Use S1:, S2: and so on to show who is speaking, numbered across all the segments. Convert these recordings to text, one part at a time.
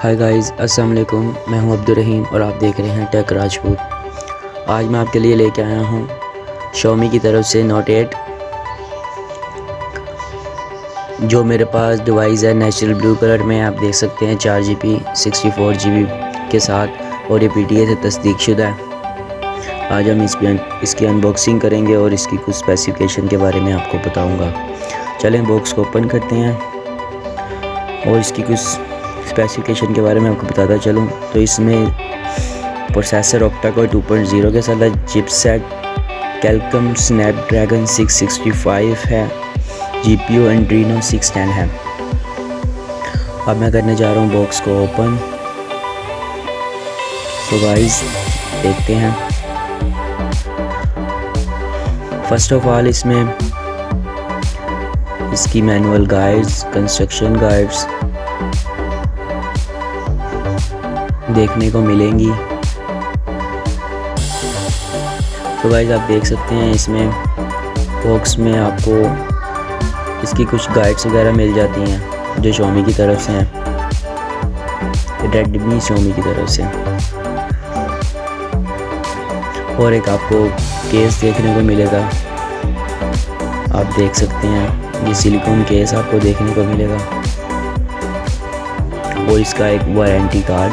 S1: Hi guys, अस्सलाम वालेकुम। मैं हूं अब्दुर्रहीम और आप देख रहे हैं टेक राजपूत। आज मैं आपके लिए लेके आया हूं Xiaomi की तरफ से Note 8। जो मेरे पास डिवाइस है नेचुरल ब्लू कलर में, आप देख सकते हैं 4GB 64GB के साथ, और ये PTA से तस्दीक शुदा है। आज हम इसकी अनबॉक्सिंग करेंगे और इसकी कुछ स्पेसिफिकेशन के बारे में आपको बताऊँगा। चलें बॉक्स को ओपन करते हैं और इसकी कुछ स्पेसिफिकेशन के बारे में आपको बताता चलूँ। तो इसमें प्रोसेसर octa-core 2.0 के साथ चिपसेट Qualcomm Snapdragon 665 है, GPU Adreno 610 है। अब मैं करने जा रहा हूँ बॉक्स को ओपन। तो गाइस देखते हैं। फर्स्ट ऑफ ऑल इसमें इसकी मैनुअल गाइड्स, कंस्ट्रक्शन गाइड्स देखने को मिलेंगी। तो गाइस आप देख सकते हैं इसमें बॉक्स में आपको इसकी कुछ गाइड्स वगैरह मिल जाती हैं जो Xiaomi की तरफ से हैं, Redmi Xiaomi की तरफ से। और एक आपको केस देखने को मिलेगा, आप देख सकते हैं ये सिलिकॉन केस आपको देखने को मिलेगा, और इसका एक वारंटी कार्ड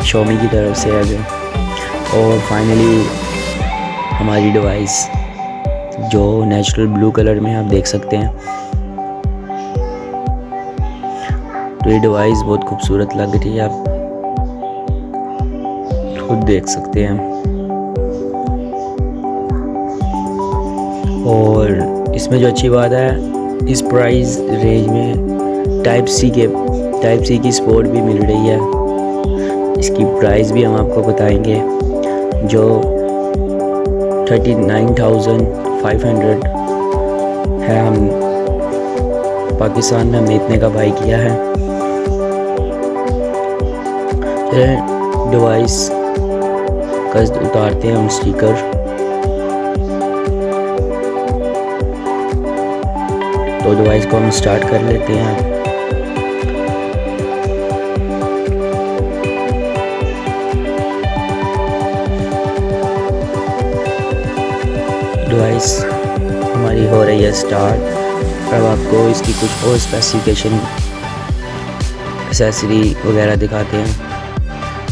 S1: Xiaomi की तरफ से है। और फाइनली हमारी डिवाइस जो नेचुरल ब्लू कलर में आप देख सकते हैं। तो ये डिवाइस बहुत खूबसूरत लग रही है, आप खुद देख सकते हैं। और इसमें जो अच्छी बात है, इस प्राइस रेंज में टाइप सी की सपोर्ट भी मिल रही है। इसकी प्राइस भी हम आपको बताएंगे, जो 39,500 है। हम पाकिस्तान में हमने इतने का बाई किया है। डिवाइस का उतारते हैं हम स्टिकर। तो डिवाइस को हम स्टार्ट कर लेते हैं। डिवाइस हमारी हो रही है स्टार्ट। अब आपको इसकी कुछ और स्पेसिफिकेशन, एक्सेसरी वगैरह दिखाते हैं।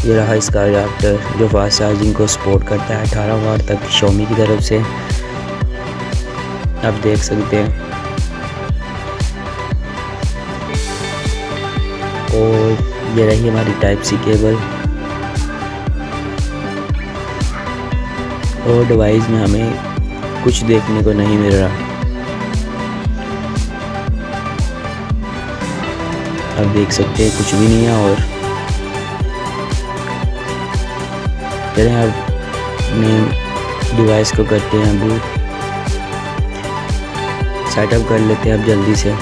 S1: ये रहा इसका अडाप्टर जो फास्ट चार्जिंग को सपोर्ट करता है 18 वाट तक Xiaomi की तरफ से, आप देख सकते हैं। और ये रही हमारी टाइप सी केबल। और डिवाइस में हमें कुछ देखने को नहीं मिल रहा, आप देख सकते हैं कुछ भी नहीं है। और चलें अब मेन डिवाइस को करते हैं बूट, सेटअप कर लेते हैं अब जल्दी से।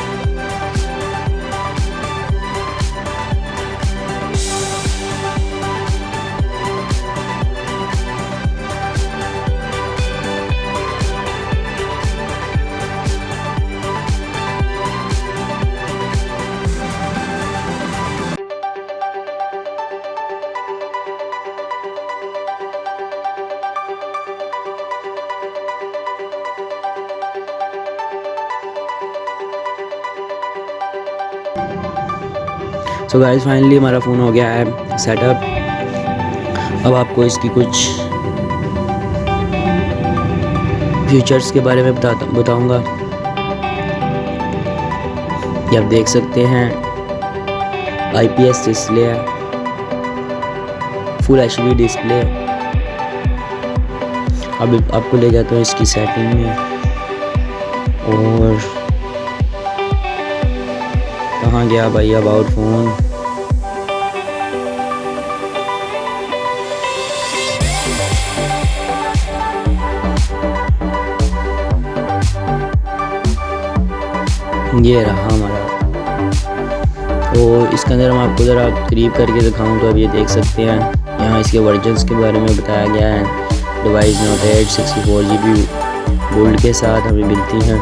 S1: सो गाइस फाइनली हमारा फ़ोन हो गया है सेटअप। अब आपको इसकी कुछ फीचर्स के बारे में बताऊंगा। ये आप देख सकते हैं IPS डिस्प्ले है, फुल HD डिस्प्ले। अब आपको ले जाता हूँ इसकी सेटिंग में। और कहाँ गया भाई अबाउट फ़ोन? ये रहा हमारा। और इसके अंदर हम आपको ज़रा करीब करके दिखाऊं तो अब ये देख सकते हैं, यहाँ इसके वर्जन्स के बारे में बताया गया है। डिवाइस Note 8 64GB बोल्ड के साथ हमें मिलती हैं।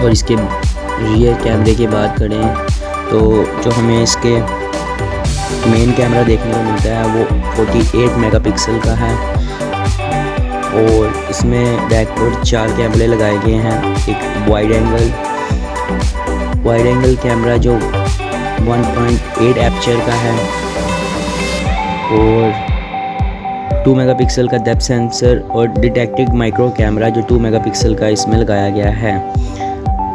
S1: और इसके रियर कैमरे की बात करें तो जो हमें इसके मेन कैमरा देखने को मिलता है वो 48 मेगापिक्सल का है और इसमें बैक पर 4 कैमरे लगाए गए हैं। एक वाइड एंगल कैमरा जो 1.8 एपचर का है और 2 मेगापिक्सल का डेप्थ सेंसर और डिटेक्टिव माइक्रो कैमरा जो 2 मेगापिक्सल का इसमें लगाया गया है।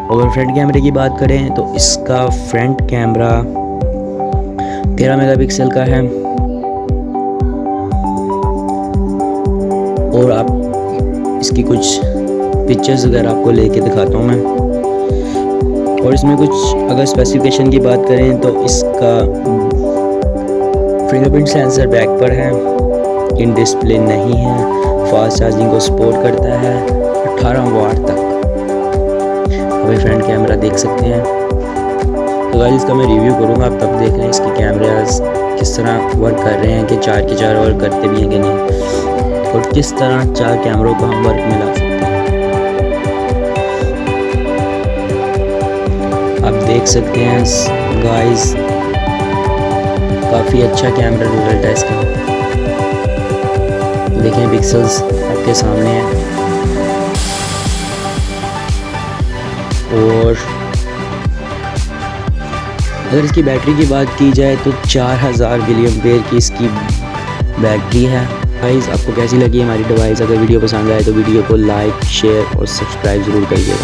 S1: और फ्रंट कैमरे की बात करें तो इसका फ्रंट कैमरा 13 मेगापिक्सल का है और आप इसकी कुछ पिक्चर्स वगैरह आपको लेके दिखाता हूँ मैं। और इसमें कुछ अगर स्पेसिफिकेशन की बात करें तो इसका फिंगरप्रिंट सेंसर बैक पर है, इन डिस्प्ले नहीं है, फास्ट चार्जिंग को सपोर्ट करता है 18 वाट तक। अभी फ्रंट कैमरा देख सकते हैं। तो गाइस इसका मैं रिव्यू करूँगा, आप तब देख लें इसके कैमरास किस तरह वर्क कर रहे हैं कि 4 के 4 वर्क करते भी हैं कि नहीं और किस तरह 4 कैमरों को हम वर्क में ला सकते हैं। आप देख सकते हैं गाइस काफ़ी अच्छा कैमरा रिजल्ट है इसका। देखें पिक्सल्स आपके सामने हैं और अगर इसकी बैटरी की बात की जाए तो 4000 mAh की इसकी बैटरी है। गाइस आपको कैसी लगी हमारी डिवाइस? अगर वीडियो पसंद आए तो वीडियो को लाइक, शेयर और सब्सक्राइब ज़रूर करिएगा।